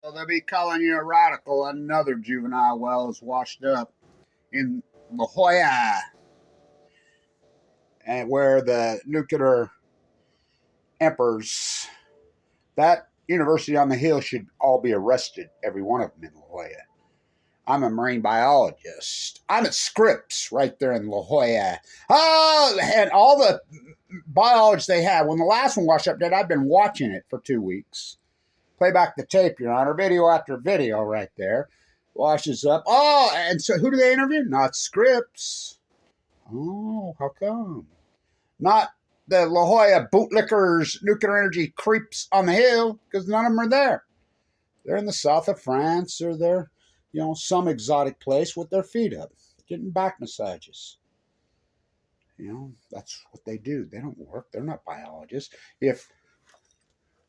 So they'll be calling you a radical. Another juvenile well is washed up in La Jolla, and where the nuclear emperors, that university on the hill should all be arrested, every one of them in La Jolla. I'm a marine biologist. I'm at Scripps right there in La Jolla. Oh, and all the biology they have. When the last one washed up dead, I've been watching it for 2 weeks. Play back the tape, Your Honor. Video after video right there. Washes up. Oh, and so who do they interview? Not Scripps. Oh, how come? Not the La Jolla bootlickers, nuclear energy creeps on the hill, because none of them are there. They're in the south of France, or they're, some exotic place with their feet up, getting back massages. That's what they do. They don't work. They're not biologists. If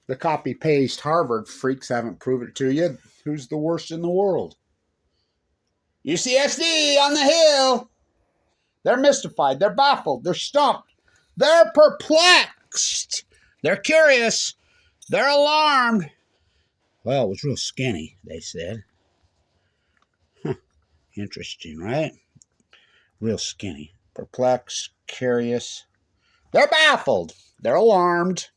the copy-paste Harvard freaks haven't proven it to you, who's the worst in the world? UCSD on the hill. They're mystified. They're baffled. They're stumped. They're perplexed. They're curious. They're alarmed. Well, it was real skinny, they said. Interesting, right? Real skinny. Perplexed, curious. They're baffled. They're alarmed.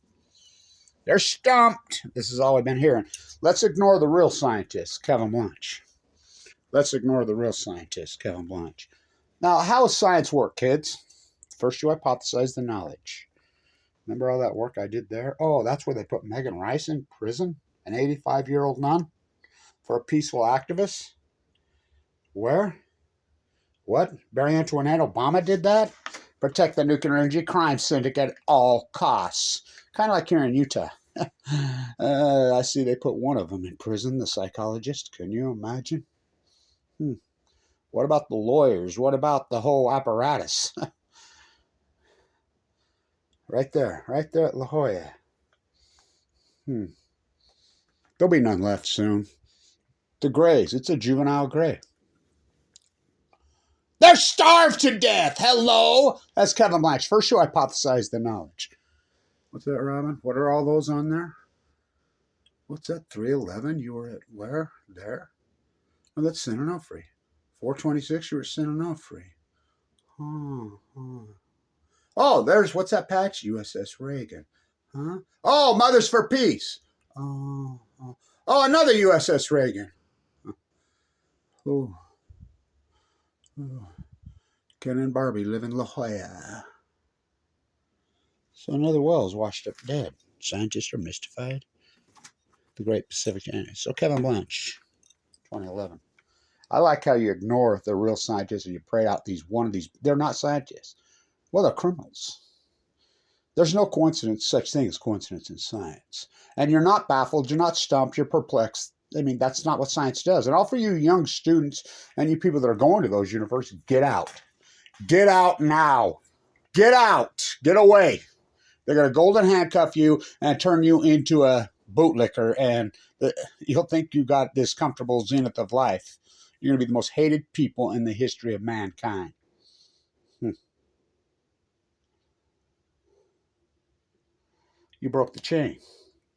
They're stumped. This is all I've been hearing. Let's ignore the real scientist, Kevin Blanche. Let's ignore the real scientist, Kevin Blanche. Now, how does science work, kids? First, you hypothesize the knowledge. Remember all that work I did there? Oh, that's where they put Megan Rice in prison, an 85-year-old nun, for a peaceful activist? Where? What? Marie Antoinette Obama did that? Protect the nuclear energy crime syndicate at all costs. Kind of like here in Utah. I see they put one of them in prison, the psychologist. Can you imagine? What about the lawyers? What about the whole apparatus? Right there at La Jolla. There'll be none left soon. The Greys, it's a juvenile Grey. They're starved to death. Hello? That's Kevin Blanche. First you hypothesize the knowledge. What's that, Robin? What are all those on there? What's that, 311? You were at where? There? Oh, that's San Onofre. 426, you were at San Onofre. Oh, there's, what's that patch? USS Reagan. Huh? Oh, Mothers for Peace. Oh, another USS Reagan. Oh. Ken and Barbie live in La Jolla. So another well is washed up dead. Scientists are mystified. The Great Pacific Giant. So Kevin Blanche, 2011. I like how you ignore the real scientists and you pray out they're not scientists. Well, they're criminals. There's no such thing as coincidence in science. And you're not baffled, you're not stumped, you're perplexed. I mean, that's not what science does. And all for you young students and you people that are going to those universities, get out. Get out now. Get out. Get away. They're going to golden handcuff you and turn you into a bootlicker, and you'll think you got this comfortable zenith of life. You're going to be the most hated people in the history of mankind. You broke the chain.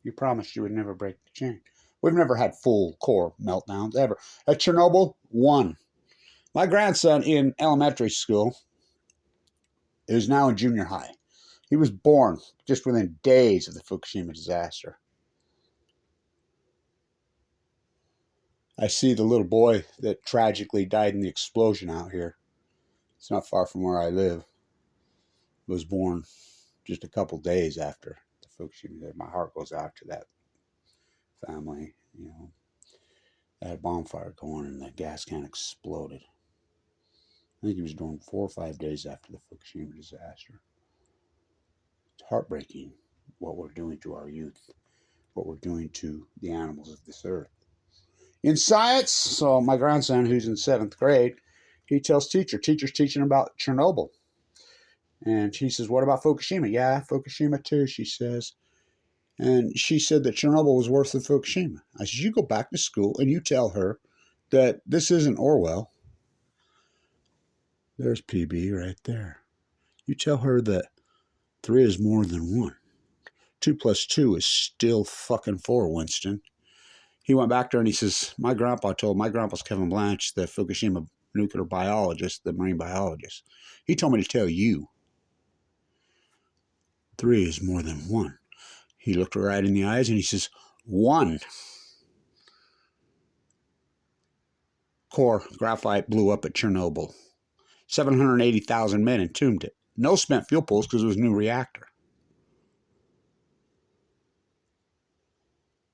You promised you would never break the chain. We've never had full core meltdowns, ever. At Chernobyl, one. My grandson in elementary school is now in junior high. He was born just within days of the Fukushima disaster. I see the little boy that tragically died in the explosion out here. It's not far from where I live. Was born just a couple days after the Fukushima. My heart goes out to that family. They had a bonfire going and the gas can exploded. I think he was born 4 or 5 days after the Fukushima disaster. It's heartbreaking what we're doing to our youth, what we're doing to the animals of this earth. In science, so my grandson, who's in 7th grade, he tells teacher's teaching about Chernobyl. And she says, what about Fukushima? Yeah, Fukushima too, she says. And she said that Chernobyl was worse than Fukushima. I said, you go back to school and you tell her that this isn't Orwell. There's PB right there. You tell her that 3 is more than 1. 2 plus 2 is still fucking 4, Winston. He went back there and he says, my grandpa's Kevin Blanch, the Fukushima nuclear biologist, the marine biologist. He told me to tell you, 3 is more than 1. He looked her right in the eyes and he says, 1 core graphite blew up at Chernobyl. 780,000 men entombed it. No spent fuel pools because it was a new reactor.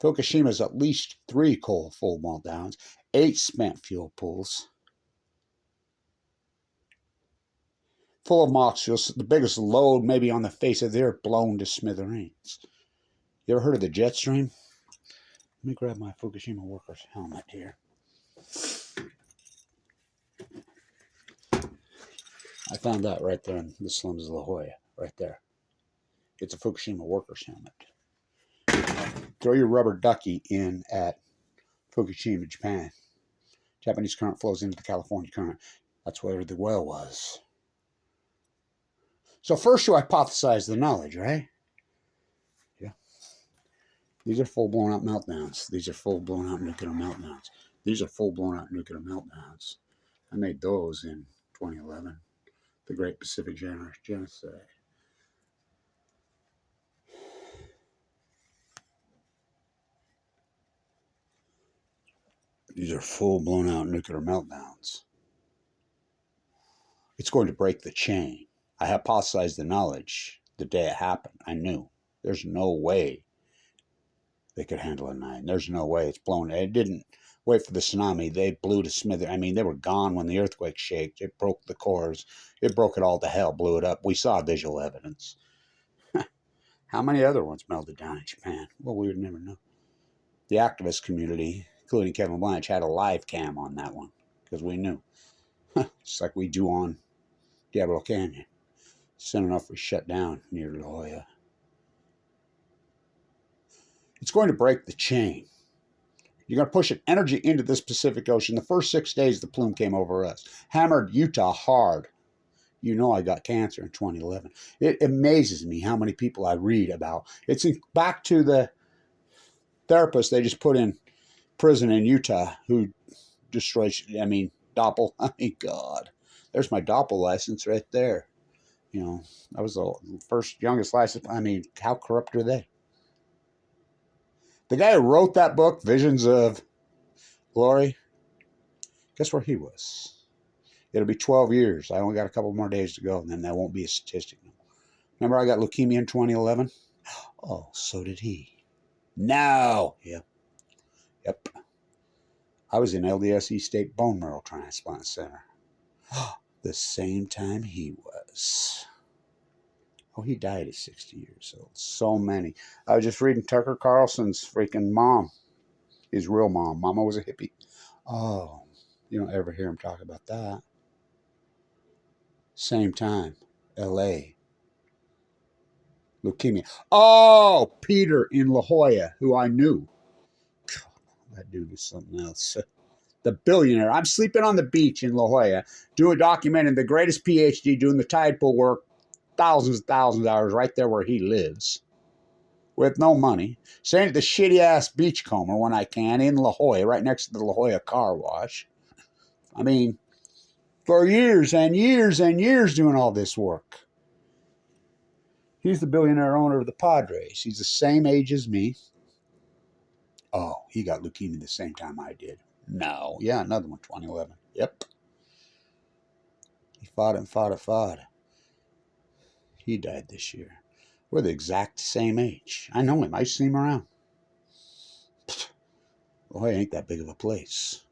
Fukushima's at least 3 coal full meltdowns, 8 spent fuel pools, full of molecules, the biggest load maybe on the face of the earth, blown to smithereens. You ever heard of the jet stream? Let me grab my Fukushima worker's helmet here. I found that right there in the slums of La Jolla, right there. It's a Fukushima worker's helmet. Throw your rubber ducky in at Fukushima, Japan. Japanese current flows into the California current. That's where the well was. So first you hypothesize the knowledge, right? Yeah. These are full blown out meltdowns. These are full blown out nuclear meltdowns. These are full blown out nuclear meltdowns. I made those in 2011. The Great Pacific Genocide. These are full blown out nuclear meltdowns. It's going to break the chain. I hypothesized the knowledge the day it happened. I knew there's no way they could handle a 9. There's no way it's blown. It didn't wait for the tsunami. They blew to smither. I mean, they were gone when the earthquake shook. It broke the cores. It broke it all to hell, blew it up. We saw visual evidence. How many other ones melted down in Japan? Well, we would never know. The activist community, including Kevin Blanch, had a live cam on that one because we knew. Just like we do on Diablo Canyon. Soon enough, we shut down near La Jolla. It's going to break the chain. You're going to push an energy into this Pacific Ocean. The first 6 days, the plume came over us. Hammered Utah hard. You know I got cancer in 2011. It amazes me how many people I read about. It's back to the therapist they just put in prison in Utah who destroyed, Doppel. I mean, God. There's my Doppel license right there. You know, that was the first youngest license. I mean, how corrupt are they? The guy who wrote that book, Visions of Glory, guess where he was? It'll be 12 years. I only got a couple more days to go, and then that won't be a statistic. Remember I got leukemia in 2011? Oh, so did he. No. Yep. I was in LDSE State Bone Marrow Transplant Center. The same time he was. Oh, he died at 60 years old. So many. I was just reading Tucker Carlson's freaking mom. His real mom. Mama was a hippie. Oh, you don't ever hear him talk about that. Same time, L.A. Leukemia. Oh, Peter in La Jolla, who I knew. God, that dude is something else. The billionaire. I'm sleeping on the beach in La Jolla, documenting the greatest PhD, doing the tide pool work, thousands and thousands of hours right there where he lives, with no money, staying at the shitty-ass beachcomber when I can in La Jolla, right next to the La Jolla car wash. I mean, for years and years and years doing all this work. He's the billionaire owner of the Padres. He's the same age as me. Oh, he got leukemia the same time I did. No. Yeah, another one, 2011. Yep. He fought it. He died this year. We're the exact same age. I know him. I see him around. Boy, ain't that big of a place.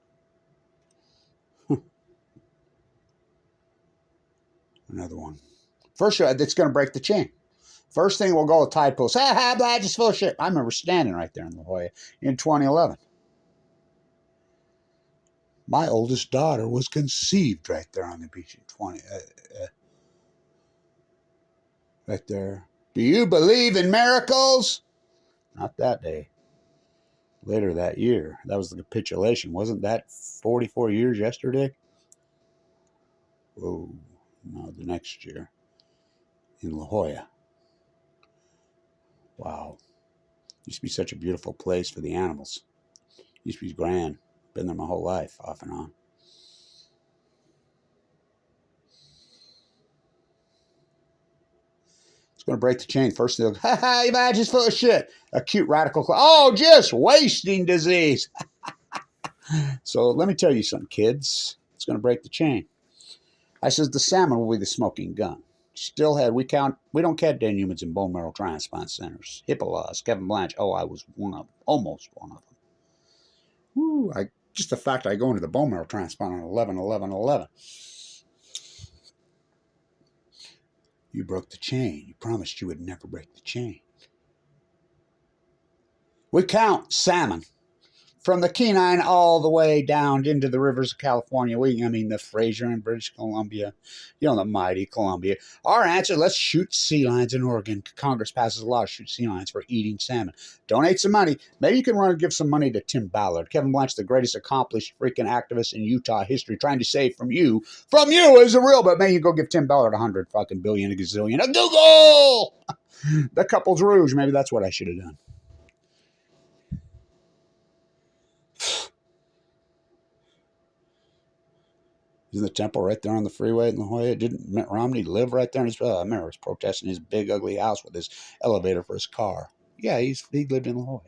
Another one. First, it's going to break the chain. First thing we'll go with tide pools. Blah, just full of shit. I remember standing right there in La Jolla in 2011. My oldest daughter was conceived right there on the beach in right there. Do you believe in miracles? Not that day. Later that year. That was the capitulation. Wasn't that 44 years yesterday? Whoa. No, the next year. In La Jolla. Wow. Used to be such a beautiful place for the animals. Used to be grand. Been there my whole life, off and on. It's going to break the chain. First they'll go, ha ha, your badge is full of shit. Acute radical, oh, just wasting disease. So let me tell you something, kids. It's going to break the chain. I says the salmon will be the smoking gun. Still had, we don't count dead humans in bone marrow transplant centers. HIPAA laws, Kevin Blanche. Oh, I was almost one of them. Woo, just the fact I go into the bone marrow transplant on 11/11/11. You broke the chain. You promised you would never break the chain. We count salmon from the Kenai all the way down into the rivers of California. The Fraser in British Columbia, the mighty Columbia. Our answer, let's shoot sea lions in Oregon. Congress passes a law to shoot sea lions for eating salmon. Donate some money. Maybe you can run and give some money to Tim Ballard. Kevin Blanche, the greatest accomplished freaking activist in Utah history, trying to save from you is a real, but maybe you go give Tim Ballard 100 fucking billion, a gazillion, a Google! The couple's rouge. Maybe that's what I should have done. Isn't the temple right there on the freeway in La Jolla? Didn't Mitt Romney live right there? I remember he was protesting his big, ugly house with his elevator for his car. Yeah, he lived in La Jolla.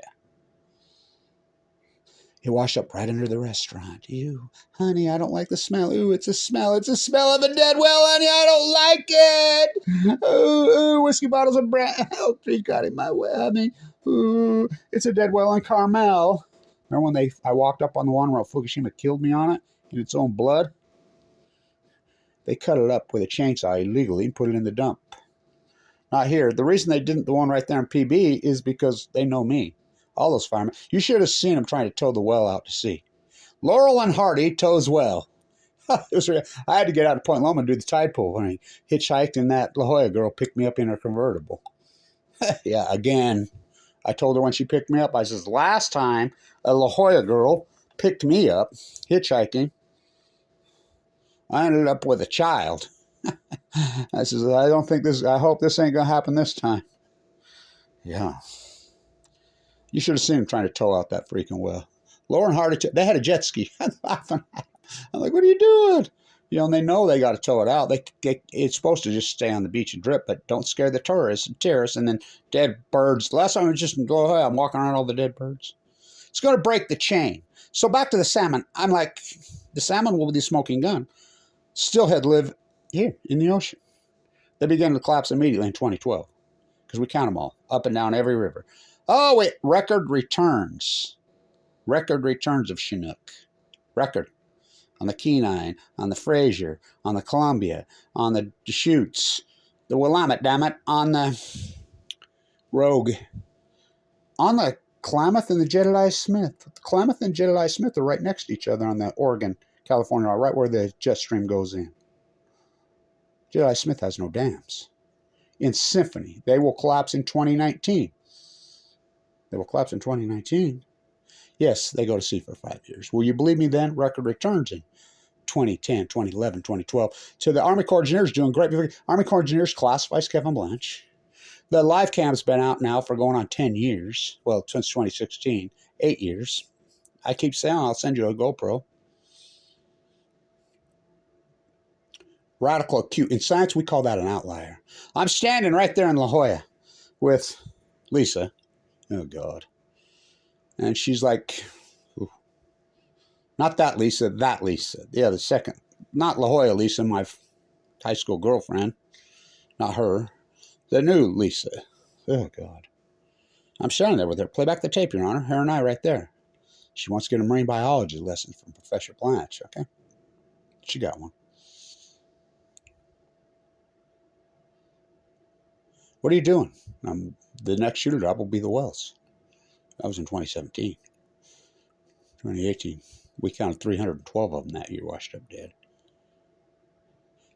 He washed up right under the restaurant. Ew, honey, I don't like the smell. Ooh, it's a smell. It's a smell of a dead well, honey. I don't like it. Ooh, whiskey bottles of brand. Oh, he got in my way. Ooh, it's a dead well on Carmel. Remember when I walked up on the one where Fukushima killed me on it in its own blood? They cut it up with a chainsaw illegally and put it in the dump. Not here. The reason they didn't, the one right there in PB, is because they know me. All those firemen. You should have seen them trying to tow the well out to sea. Laurel and Hardy tows well. I had to get out of Point Loma and do the tide pool when I hitchhiked, and that La Jolla girl picked me up in her convertible. Yeah, again. I told her when she picked me up, I says, last time a La Jolla girl picked me up hitchhiking, I ended up with a child. I says, I hope this ain't going to happen this time. Yeah. You should have seen him trying to tow out that freaking well. Lauren Hardy, they had a jet ski. I'm laughing. I'm like, what are you doing? And they know they got to tow it out. It's supposed to just stay on the beach and drip, but don't scare the tourists and terrorists. And then dead birds. Last time I was just, I'm walking around all the dead birds. It's going to break the chain. So back to the salmon. I'm like, the salmon will be the smoking gun. Steelhead live here in the ocean. They began to collapse immediately in 2012 because we count them all up and down every river. Oh, wait, record returns of Chinook. Record on the Kenai, on the Fraser, on the Columbia, on the Deschutes, the Willamette, damn it, on the Rogue, on the Klamath and the Jedediah Smith. The Klamath and Jedediah Smith are right next to each other on the Oregon, California, right where the jet stream goes in. Jedediah Smith has no dams. In Symphony, they will collapse in 2019. They will collapse in 2019. Yes, they go to sea for 5 years. Will you believe me then? Record returns in 2010, 2011, 2012. So the Army Corps of Engineers doing great. Army Corps of Engineers classifies Kevin Blanche. The live cam's been out now for going on 10 years. Well, since 2016, 8 years. I keep saying I'll send you a GoPro. Radical acute. In science, we call that an outlier. I'm standing right there in La Jolla with Lisa. Oh, God. And she's like, ooh. Not that Lisa, that Lisa. Yeah, the second. Not La Jolla Lisa, my high school girlfriend. Not her. The new Lisa. Oh, God. I'm standing there with her. Play back the tape, Your Honor. Her and I right there. She wants to get a marine biology lesson from Professor Blanche, okay? She got one. What are you doing? The next shooter job will be the wells. That was in 2017. 2018. We counted 312 of them that year washed up dead.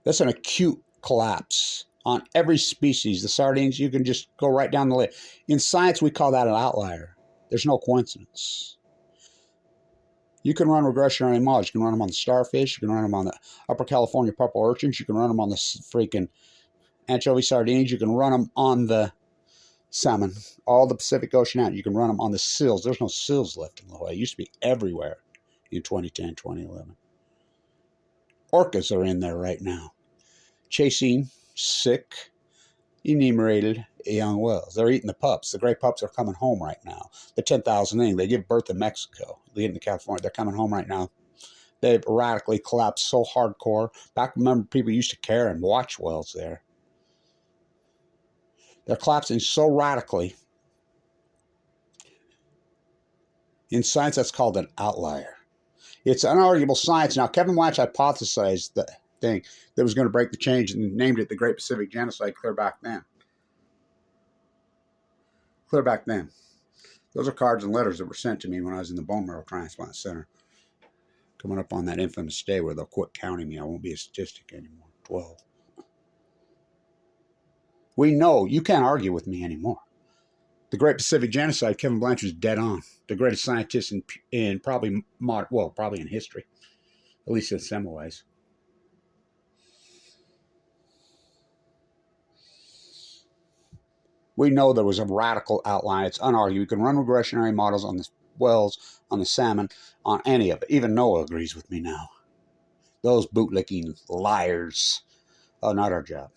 That's an acute collapse on every species. The sardines, you can just go right down the list. In science, we call that an outlier. There's no coincidence. You can run regression on any models. You can run them on the starfish. You can run them on the Upper California purple urchins. You can run them on the freaking anchovy sardines. You can run them on the salmon, all the Pacific Ocean out. You can run them on the sills. There's no sills left in La Jolla. It used to be everywhere in 2010, 2011. Orcas are in there right now, chasing sick, enumerated young whales. They're eating the pups. The gray pups are coming home right now. The 10,000 thing, they give birth in Mexico. They get into California. They're coming home right now. They've radically collapsed so hardcore. Back, remember, people used to care and watch whales there. They're collapsing so radically. In science, that's called an outlier. It's unarguable science. Now, Kevin Blanch hypothesized the thing that was going to break the change and named it the Great Pacific Genocide clear back then. Clear back then. Those are cards and letters that were sent to me when I was in the bone marrow transplant center. Coming up on that infamous day where they'll quit counting me. I won't be a statistic anymore. 12. We know you can't argue with me anymore. The Great Pacific Genocide, Kevin Blanch was dead on. The greatest scientist in probably modern, well, probably in history, at least in some ways. We know there was a radical outline. It's unargued. You can run regressionary models on the whales, on the salmon, on any of it. Even Noah agrees with me now. Those bootlicking liars. Oh, not our job.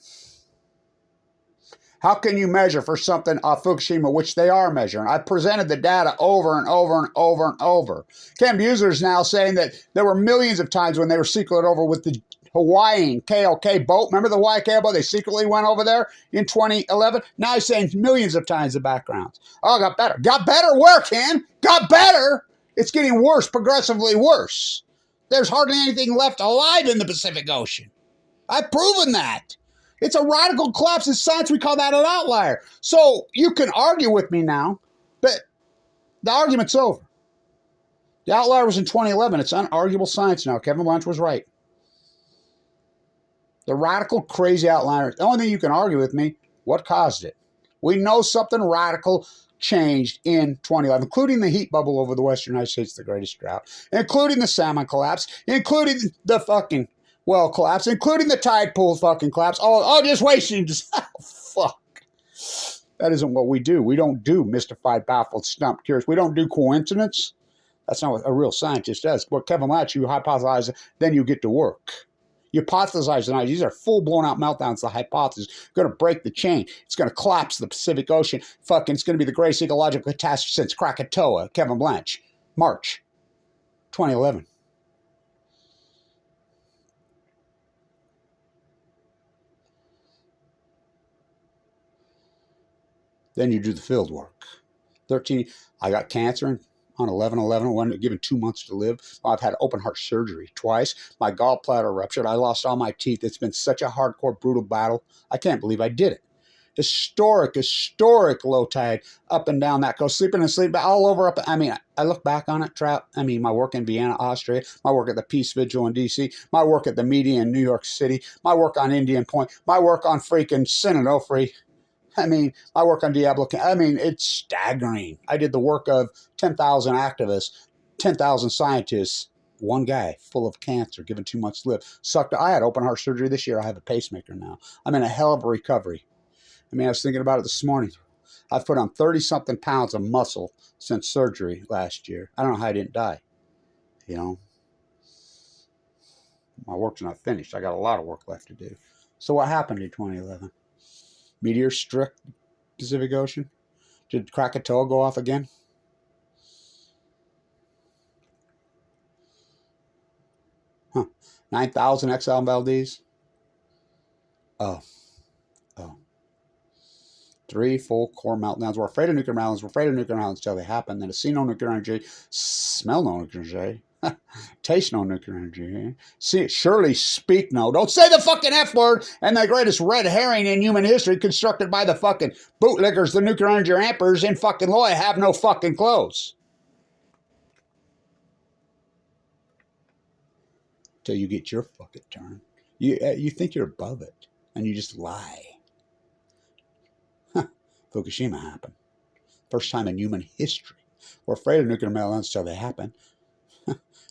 How can you measure for something off Fukushima, which they are measuring? I've presented the data over and over and over and over. Ken Buser's now saying that there were millions of times when they were secretly over with the Hawaiian KOK boat. Remember the Hawaii KOK boat? They secretly went over there in 2011. Now he's saying millions of times the backgrounds. Oh, got better. Got better where, Ken? Got better? It's getting worse, progressively worse. There's hardly anything left alive in the Pacific Ocean. I've proven that. It's a radical collapse in science. We call that an outlier. So you can argue with me now, but the argument's over. The outlier was in 2011. It's unarguable science now. Kevin Blanch was right. The radical, crazy outlier. The only thing you can argue with me, what caused it? We know something radical changed in 2011, including the heat bubble over the western United States, the greatest drought, including the salmon collapse, including the fucking well collapse, including the tide pool fucking collapse. Oh, just wasting. Oh, fuck. That isn't what we do. We don't do mystified, baffled, stumped, curious. We don't do coincidence. That's not what a real scientist does. What Kevin Blanch, you hypothesize, then you get to work. You hypothesize tonight. These are full blown out meltdowns. The hypothesis going to break the chain. It's going to collapse the Pacific Ocean. Fucking, it's going to be the greatest ecological catastrophe since Krakatoa. Kevin Blanch, March 2011. Then you do the field work. 13, I got cancer on 11/11, one given 2 months to live. I've had open heart surgery twice. My gallbladder ruptured. I lost all my teeth. It's been such a hardcore, brutal battle. I can't believe I did it. Historic low tide up and down that coast, sleeping and sleeping all over up. I mean, I look back on it, Trout. I mean, my work in Vienna, Austria, my work at the Peace Vigil in D.C., my work at the media in New York City, my work on Indian Point, my work on freaking Sinanofri. I mean, I work on Diablo. I mean, it's staggering. I did the work of 10,000 activists, 10,000 scientists, one guy full of cancer, given 2 months to live. Sucked. I had open heart surgery this year. I have a pacemaker now. I'm in a hell of a recovery. I mean, I was thinking about it this morning. I've put on 30-something pounds of muscle since surgery last year. I don't know how I didn't die. You know, my work's not finished. I got a lot of work left to do. So what happened in 2011? Meteor struck Pacific Ocean? Did Krakatoa go off again? Huh. 9,000 Exxon Valdez? Oh. 3 full core meltdowns. We're afraid of nuclear meltdowns. We're afraid of nuclear meltdowns until they happen. Then to see no nuclear energy, smell no nuclear energy, taste no nuclear energy. See, surely speak no. Don't say the fucking F word and the greatest red herring in human history constructed by the fucking bootlickers, the nuclear energy rampers in fucking Loy have no fucking clothes. Till you get your fucking turn. You think you're above it and you just lie. Fukushima happened. First time in human history. We're afraid of nuclear meltdowns until they happen.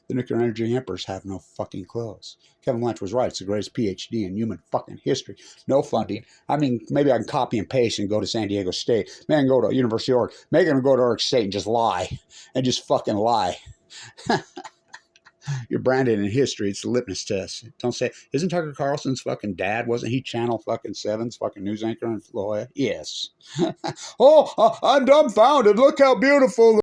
The nuclear energy emperors have no fucking clothes. Kevin Lynch was right. It's the greatest PhD in human fucking history. No funding. I mean, maybe I can copy and paste and go to San Diego State. Maybe I can go to University of Oregon. Maybe I can go to Oregon State and just lie. And just fucking lie. You're branded in history. It's the litmus test. Don't say, isn't Tucker Carlson's fucking dad? Wasn't he Channel fucking 7's fucking news anchor in La Jolla? Yes. Oh, I'm dumbfounded. Look how beautiful